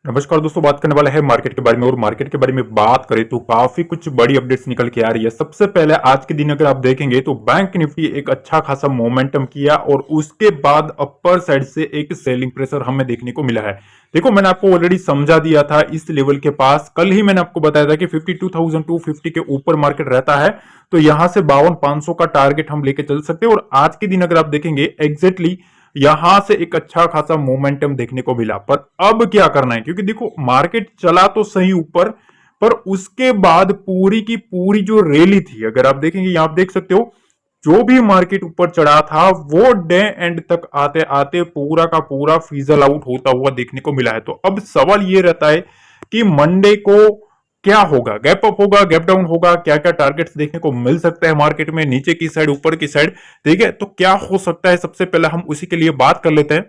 नमस्कार दोस्तों, बात करने वाला है मार्केट के बारे में। और मार्केट के बारे में बात करें तो काफी कुछ बड़ी अपडेट्स निकल के आ रही है। सबसे पहले आज के दिन अगर आप देखेंगे तो बैंक निफ्टी एक अच्छा खासा मोमेंटम किया और उसके बाद अपर साइड से एक सेलिंग प्रेशर हमें देखने को मिला है। देखो, मैंने आपको ऑलरेडी समझा दिया था इस लेवल के पास। कल ही मैंने आपको बताया था कि 52,250 के ऊपर मार्केट रहता है तो यहां से 52,500 का टारगेट हम लेके चल सकते हैं। और आज के दिन अगर आप देखेंगे एग्जैक्टली यहां से एक अच्छा खासा मोमेंटम देखने को मिला। पर अब क्या करना है, क्योंकि देखो मार्केट चला तो सही ऊपर, पर उसके बाद पूरी की पूरी जो रैली थी अगर आप देखेंगे, यहां आप देख सकते हो जो भी मार्केट ऊपर चढ़ा था वो डे एंड तक आते आते पूरा का पूरा फिजल आउट होता हुआ देखने को मिला है। तो अब सवाल ये रहता है कि मंडे को क्या होगा, गैप अप होगा, गैप डाउन होगा, क्या क्या टारगेट्स देखने को मिल सकता है मार्केट में, नीचे की साइड, ऊपर की साइड। ठीक है, तो क्या हो सकता है, सबसे पहले हम उसी के लिए बात कर लेते हैं।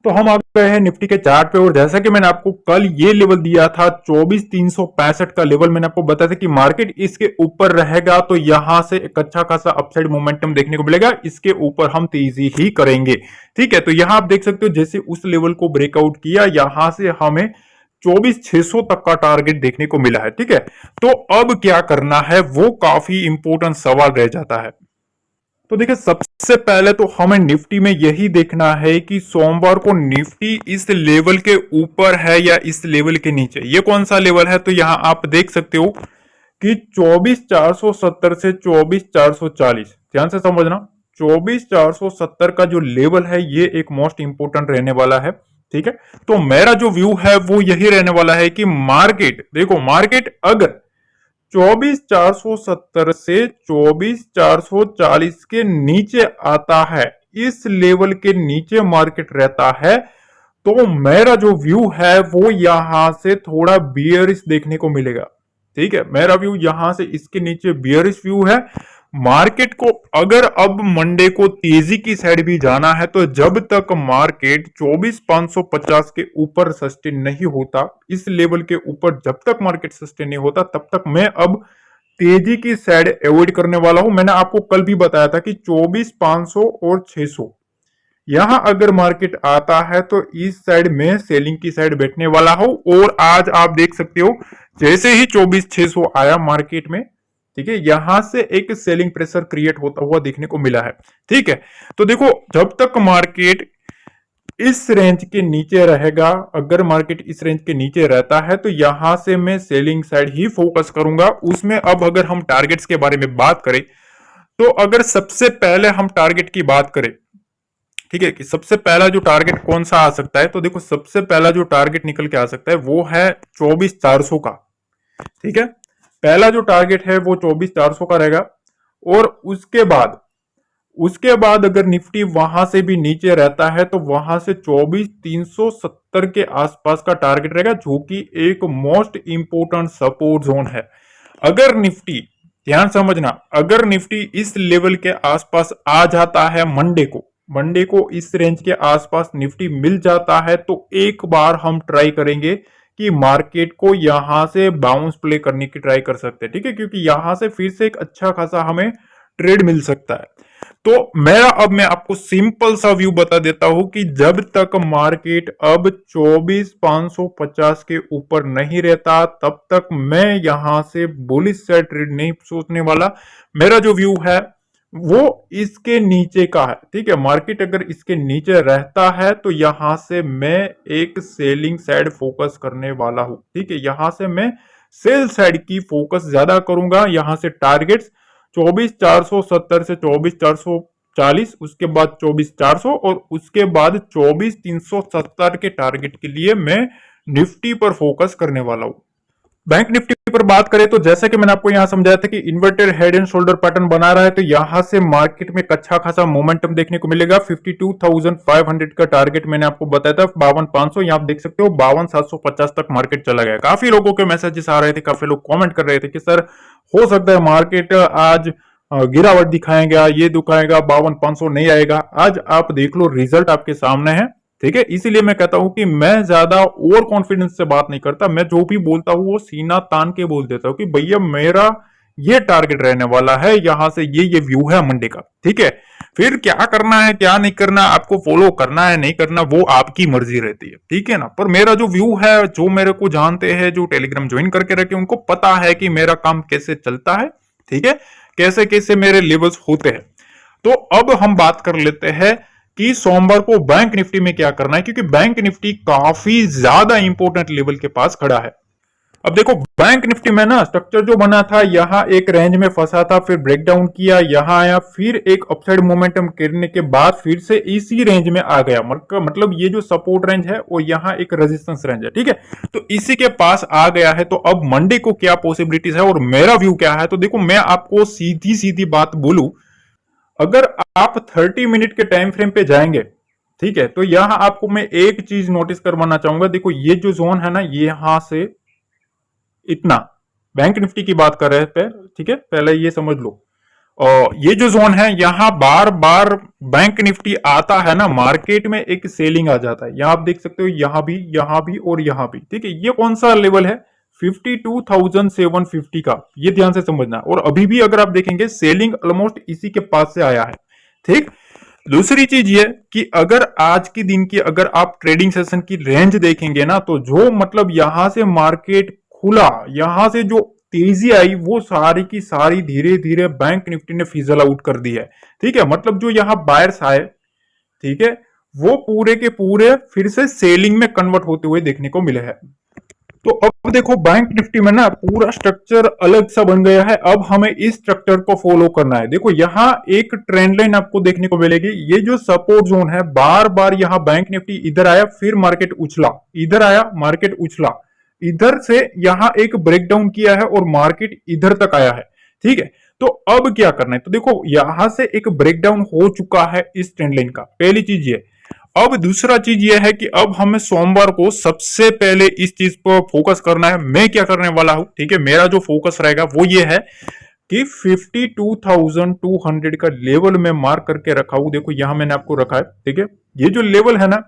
तो हम आ गए हैं निफ्टी के चार्ट पे, और जैसा कि मैंने आपको कल ये लेवल दिया था 24,365 का लेवल, मैंने आपको बताया था कि मार्केट इसके ऊपर रहेगा तो यहां से एक अच्छा खासा अपसाइड मोमेंटम देखने को मिलेगा। इसके ऊपर हम तेजी ही करेंगे। ठीक है, तो यहां आप देख सकते हो जैसे उस लेवल को ब्रेकआउट किया, यहां से हमें 24,600 तक का टारगेट देखने को मिला है। ठीक है, तो अब क्या करना है वो काफी इंपॉर्टेंट सवाल रह जाता है। तो देखिए, सबसे पहले तो हमें निफ्टी में यही देखना है कि सोमवार को निफ्टी इस लेवल के ऊपर है या इस लेवल के नीचे। ये कौन सा लेवल है, तो यहां आप देख सकते हो कि 24,470 से 24,440, ध्यान से समझना, 24,470 का जो लेवल है ये एक मोस्ट इंपोर्टेंट रहने वाला है। ठीक है, तो मेरा जो व्यू है वो यही रहने वाला है कि मार्केट, देखो मार्केट अगर 24,470 से 24,440 के नीचे आता है, इस लेवल के नीचे मार्केट रहता है, तो मेरा जो व्यू है वो यहां से थोड़ा बियरिश देखने को मिलेगा। ठीक है, मेरा व्यू यहां से इसके नीचे बियरिश व्यू है। मार्केट को अगर अब मंडे को तेजी की साइड भी जाना है तो जब तक मार्केट 24,550 के ऊपर सस्टेन नहीं होता, इस लेवल के ऊपर जब तक मार्केट सस्टेन नहीं होता, तब तक मैं अब तेजी की साइड अवॉइड करने वाला हूं। मैंने आपको कल भी बताया था कि 24,500 और 600 यहां अगर मार्केट आता है तो इस साइड में सेलिंग की साइड बैठने वाला हूं। और आज आप देख सकते हो जैसे ही 24,600 आया मार्केट में, ठीक है, यहां से एक सेलिंग प्रेशर क्रिएट होता हुआ देखने को मिला है। ठीक है, तो देखो जब तक मार्केट इस रेंज के नीचे रहेगा, अगर मार्केट इस रेंज के नीचे रहता है तो यहां से मैं सेलिंग साइड ही फोकस करूंगा उसमें। अब अगर हम टारगेट्स के बारे में बात करें तो अगर सबसे पहले हम टारगेट की बात करें, ठीक है, कि सबसे पहला जो टारगेट कौन सा आ सकता है, तो देखो सबसे पहला जो टारगेट निकल के आ सकता है वो है 24,400 का। ठीक है, पहला जो टारगेट है वो 24,400 का रहेगा। और उसके बाद अगर निफ्टी वहां से भी नीचे रहता है तो वहां से 24,370 के आसपास का टारगेट रहेगा, जो कि एक मोस्ट इंपोर्टेंट सपोर्ट जोन है। अगर निफ्टी, ध्यान समझना, अगर निफ्टी इस लेवल के आसपास आ जाता है मंडे को इस रेंज के आसपास निफ्टी मिल जाता है तो एक बार हम ट्राई करेंगे कि मार्केट को यहां से बाउंस प्ले करने की ट्राई कर सकते हैं। ठीक है, क्योंकि यहां से फिर से एक अच्छा खासा हमें ट्रेड मिल सकता है। तो मैं आपको सिंपल सा व्यू बता देता हूं कि जब तक मार्केट अब 24,550 के ऊपर नहीं रहता तब तक मैं यहां से बुलिश से ट्रेड नहीं सोचने वाला। मेरा जो व्यू है वो इसके नीचे का है। ठीक है, मार्केट अगर इसके नीचे रहता है तो यहां से मैं एक सेलिंग साइड फोकस करने वाला हूं। ठीक है, यहां से मैं सेल साइड की फोकस ज्यादा करूंगा। यहां से टारगेट्स 24,470 से 24,440, उसके बाद 24,400 और उसके बाद 24,370 के टारगेट के लिए मैं निफ्टी पर फोकस करने वाला हूं। बैंक निफ्टी पर बात करें तो जैसा कि मैंने आपको यहां समझाया था कि inverted head and shoulder pattern बना रहा है, तो यहां से मार्केट में अच्छा खासा मोमेंटम देखने को मिलेगा। 52,500 का टारगेट मैंने आपको बताया था, 52,500, यहां आप देख सकते हो 52,750 तक मार्केट चला गया। काफी लोगों के मैसेजेस आ रहे थे, काफी लोग कॉमेंट कर रहे थे कि सर हो सकता है मार्केट आज गिरावट दिखाएगा, ये दिखाएगा 52,500 नहीं आएगा। आज आप देख लो, रिजल्ट आपके सामने है। ठीक है, इसीलिए मैं कहता हूं कि मैं ज्यादा ओवर कॉन्फिडेंस से बात नहीं करता। मैं जो भी बोलता हूं वो सीना तान के बोल देता हूं कि भैया मेरा ये टारगेट रहने वाला है, यहां से ये व्यू है मंडे का। ठीक है, फिर क्या करना है क्या नहीं करना, आपको फॉलो करना है नहीं करना, वो आपकी मर्जी रहती है। ठीक है ना, पर मेरा जो व्यू है, जो मेरे को जानते हैं, जो टेलीग्राम ज्वाइन करके रखे, उनको पता है कि मेरा काम कैसे चलता है। ठीक है, कैसे कैसे मेरे लेवल्स होते हैं। तो अब हम बात कर लेते हैं कि सोमवार को बैंक निफ्टी में क्या करना है, क्योंकि बैंक निफ्टी काफी ज्यादा इंपॉर्टेंट लेवल के पास खड़ा है। अब देखो बैंक निफ्टी में ना स्ट्रक्चर जो बना था, यहां एक रेंज में फंसा था, फिर ब्रेकडाउन किया, यहां आया, फिर एक अपसाइड मोमेंटम करने के बाद फिर से इसी रेंज में आ गया। मतलब ये जो सपोर्ट रेंज है वो यहाँ एक रेजिस्टेंस रेंज है। ठीक है, तो इसी के पास आ गया है। तो अब मंडे को क्या पॉसिबिलिटीज है और मेरा व्यू क्या है, तो देखो मैं आपको सीधी सीधी बात बोलूं, अगर आप 30 मिनट के टाइम फ्रेम पे जाएंगे, ठीक है, तो यहां आपको मैं एक चीज नोटिस करवाना चाहूंगा। देखो ये जो जोन है ना, ये यहां से इतना, बैंक निफ्टी की बात कर रहे हैं, ठीक है, पहले ये समझ लो। और ये जो जोन है, यहां बार बार बैंक निफ्टी आता है ना, मार्केट में एक सेलिंग आ जाता है। यहां आप देख सकते हो, यहां भी और यहां भी। ठीक है, ये कौन सा लेवल है, 52,750 का, ये ध्यान से समझना। और अभी भी अगर आप देखेंगे सेलिंग ऑलमोस्ट इसी के पास से आया है। ठीक, दूसरी चीज ये कि अगर आज की दिन की अगर आप ट्रेडिंग सेशन की रेंज देखेंगे ना, तो जो मतलब यहां से मार्केट खुला, यहां से जो तेजी आई, वो सारी की सारी धीरे धीरे बैंक निफ्टी ने फिजल आउट कर दी है। ठीक है, मतलब जो यहां बायर्स आए, ठीक है, वो पूरे के पूरे फिर से सेलिंग में कन्वर्ट होते हुए देखने को मिले हैं। तो अब देखो बैंक निफ्टी में ना पूरा स्ट्रक्चर अलग सा बन गया है। अब हमें इस स्ट्रक्चर को फॉलो करना है। देखो यहाँ एक ट्रेंड लाइन आपको देखने को मिलेगी। ये जो सपोर्ट जोन है, बार बार यहाँ बैंक निफ्टी इधर आया, फिर मार्केट उछला, इधर आया, मार्केट उछला, इधर से यहाँ एक ब्रेकडाउन किया है और मार्केट इधर तक आया है। ठीक है, तो अब क्या करना है, तो देखो यहां से एक ब्रेकडाउन हो चुका है इस ट्रेंड लाइन का, पहली चीज ये। अब दूसरा चीज यह है कि अब हमें सोमवार को सबसे पहले इस चीज पर फोकस करना है। मैं क्या करने वाला हूं, ठीक है, मेरा जो फोकस रहेगा वो ये है कि 52,200 का लेवल मैं मार्क करके रखा हूं। देखो यहां मैंने आपको रखा है। ठीक है, ये जो लेवल है ना,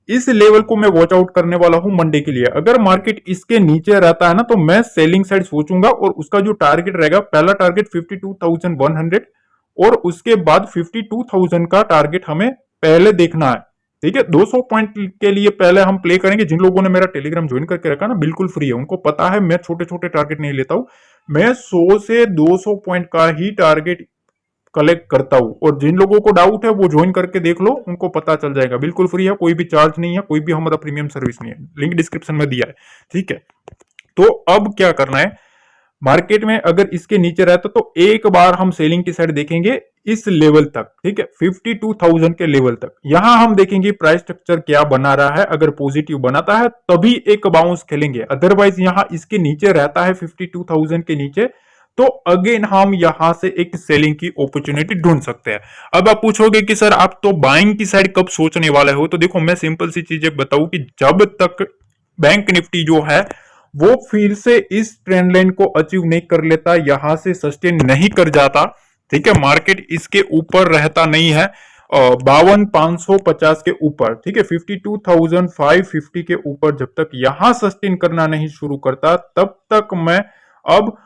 इस लेवल को मैं वॉच आउट करने वाला हूं मंडे के लिए। अगर मार्केट इसके नीचे रहता है ना, तो मैं सेलिंग साइड सोचूंगा और उसका जो टारगेट रहेगा, पहला टारगेट 52,100 और उसके बाद 52,000 का टारगेट हमें पहले देखना है। ठीक है, 200 पॉइंट के लिए पहले हम प्ले करेंगे। जिन लोगों ने मेरा टेलीग्राम ज्वाइन करके रखा ना, बिल्कुल फ्री है, उनको पता है मैं छोटे छोटे टारगेट नहीं लेता हूं। मैं 100 से 200 पॉइंट का ही टारगेट कलेक्ट करता हूं। और जिन लोगों को डाउट है वो ज्वाइन करके देख लो, उनको पता चल जाएगा। बिल्कुल फ्री है, कोई भी चार्ज नहीं है, कोई भी हमारा प्रीमियम सर्विस नहीं है, लिंक डिस्क्रिप्शन में दिया है। ठीक है, तो अब क्या करना है, मार्केट में अगर इसके नीचे रहता तो एक बार हम सेलिंग की साइड देखेंगे इस लेवल तक। ठीक है, 52,000 के लेवल तक। यहां हम देखेंगे प्राइस स्ट्रक्चर क्या बना रहा है। अगर पॉजिटिव बनाता है तभी एक बाउंस खेलेंगे, अदरवाइज यहां इसके नीचे रहता है 52,000 के नीचे, तो अगेन हम यहां से एक सेलिंग की अपॉर्चुनिटी ढूंढ सकते हैं। अब आप पूछोगे कि सर आप तो बाइंग की साइड कब सोचने वाले हो, तो देखो मैं सिंपल सी चीजें बताऊं कि जब तक बैंक निफ्टी जो है वो फिर से इस ट्रेंड लाइन को अचीव नहीं कर लेता, यहां से सस्टेन नहीं कर जाता, ठीक है, मार्केट इसके ऊपर रहता नहीं है 52,550 के ऊपर, ठीक है, 52,550 के ऊपर जब तक यहां सस्टेन करना नहीं शुरू करता, तब तक मैं अब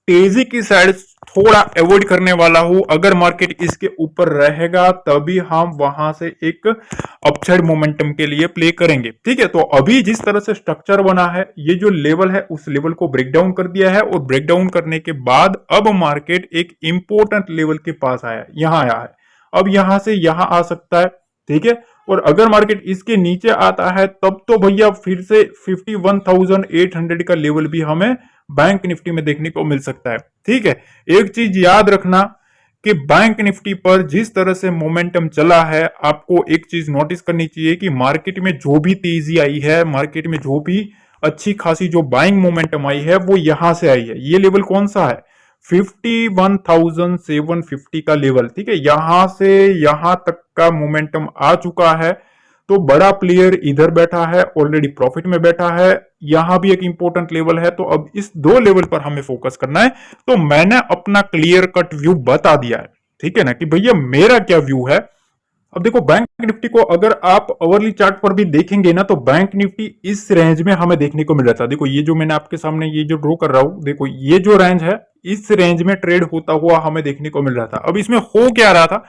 तेजी की साइड थोड़ा अवॉइड करने वाला हूं। अगर मार्केट इसके ऊपर रहेगा तभी हम वहां से एक अपसाइड मोमेंटम के लिए प्ले करेंगे। ठीक है, तो अभी जिस तरह से स्ट्रक्चर बना है, ये जो लेवल है उस लेवल को ब्रेक डाउन कर दिया है और ब्रेक डाउन करने के बाद अब मार्केट एक इंपॉर्टेंट लेवल के पास आया है, यहां आया है। अब यहां से यहां आ सकता है। ठीक है, और अगर मार्केट इसके नीचे आता है तब तो भैया फिर से 51,800 का लेवल भी हमें बैंक निफ्टी में देखने को मिल सकता है। ठीक है, एक चीज याद रखना कि बैंक निफ्टी पर जिस तरह से मोमेंटम चला है, आपको एक चीज नोटिस करनी चाहिए कि मार्केट में जो भी तेजी आई है, मार्केट में जो भी अच्छी खासी जो बाइंग मोमेंटम आई है, वो यहां से आई है। ये लेवल कौन सा है, 51,750 का लेवल। ठीक है, यहां से यहां तक का मोमेंटम आ चुका है, तो बड़ा प्लेयर इधर बैठा है, ऑलरेडी प्रॉफिट में बैठा है, यहां भी एक इंपॉर्टेंट लेवल है। तो अब इस दो लेवल पर हमें फोकस करना है। तो मैंने अपना क्लियर कट व्यू बता दिया है, ठीक है ना, कि भैया मेरा क्या व्यू है। अब देखो बैंक निफ्टी को अगर आप अवरली चार्ट पर भी देखेंगे ना, तो बैंक निफ्टी इस रेंज में हमें देखने को मिल रहा था। देखो ये जो मैंने आपके सामने ये जो ड्रॉ कर रहा हूं, देखो ये जो रेंज है, इस रेंज में ट्रेड होता हुआ हमें देखने को मिल रहा था। अब इसमें हो क्या रहा था,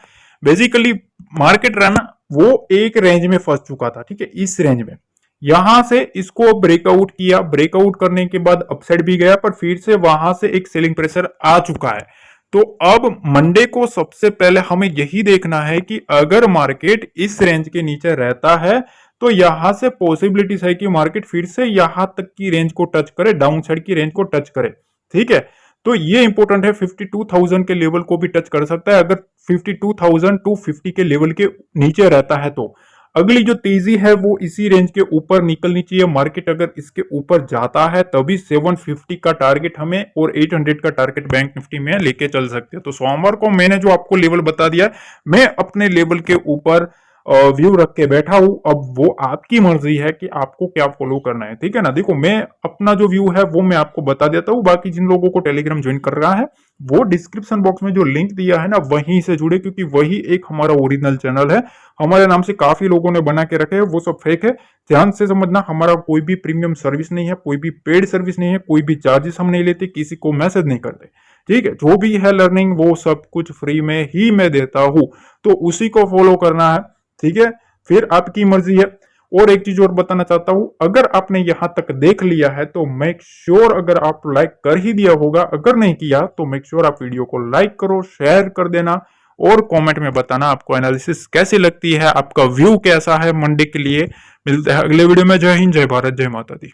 बेसिकली मार्केट रहा ना, वो एक रेंज में फंस चुका था, ठीक है, इस रेंज में। यहां से इसको ब्रेकआउट किया, ब्रेकआउट करने के बाद अपसाइड भी गया, पर फिर से वहां से एक सेलिंग प्रेशर आ चुका है। तो अब मंडे को सबसे पहले हमें यही देखना है कि अगर मार्केट इस रेंज के नीचे रहता है तो यहां से पॉसिबिलिटीज है कि मार्केट फिर से यहां तक की रेंज को टच करे, डाउन साइड की रेंज को टच करे, ठीक है। तो ये इंपॉर्टेंट है, 52,000 के लेवल को भी टच कर सकता है अगर 52,250 के लेवल के नीचे रहता है। तो अगली जो तेजी है वो इसी रेंज के ऊपर निकलनी चाहिए। मार्केट अगर इसके ऊपर जाता है तभी 750 का टारगेट हमें और 800 का टारगेट बैंक निफ्टी में लेके चल सकते हैं। तो सोमवार को मैंने जो आपको लेवल बता दिया, मैं अपने लेवल के ऊपर व्यू रख के बैठा हूं। अब वो आपकी मर्जी है कि आपको क्या फॉलो करना है, ठीक है ना। देखो मैं अपना जो व्यू है वो मैं आपको बता देता हूं, बाकी जिन लोगों को टेलीग्राम ज्वाइन कर रहा है वो डिस्क्रिप्शन बॉक्स में जो लिंक दिया है ना वहीं से जुड़े, क्योंकि वही एक हमारा ओरिजिनल चैनल है। हमारे नाम से काफी लोगों ने बना के रखे हैं, वो सब फेक है। ध्यान से समझना, हमारा कोई भी प्रीमियम सर्विस नहीं है, कोई भी पेड सर्विस नहीं है, कोई भी चार्जेस हम नहीं लेते, किसी को मैसेज नहीं करते, ठीक है। जो भी है लर्निंग वो सब कुछ फ्री में ही मैं देता हूं, तो उसी को फॉलो करना है, ठीक है। फिर आपकी मर्जी है। और एक चीज और बताना चाहता हूं, अगर आपने यहां तक देख लिया है तो मेक श्योर अगर आप लाइक कर ही दिया होगा, अगर नहीं किया तो मेक श्योर आप वीडियो को लाइक करो, शेयर कर देना और कमेंट में बताना आपको एनालिसिस कैसी लगती है, आपका व्यू कैसा है मंडे के लिए। मिलते हैं अगले वीडियो में। जय हिंद, जय भारत, जय माता दी।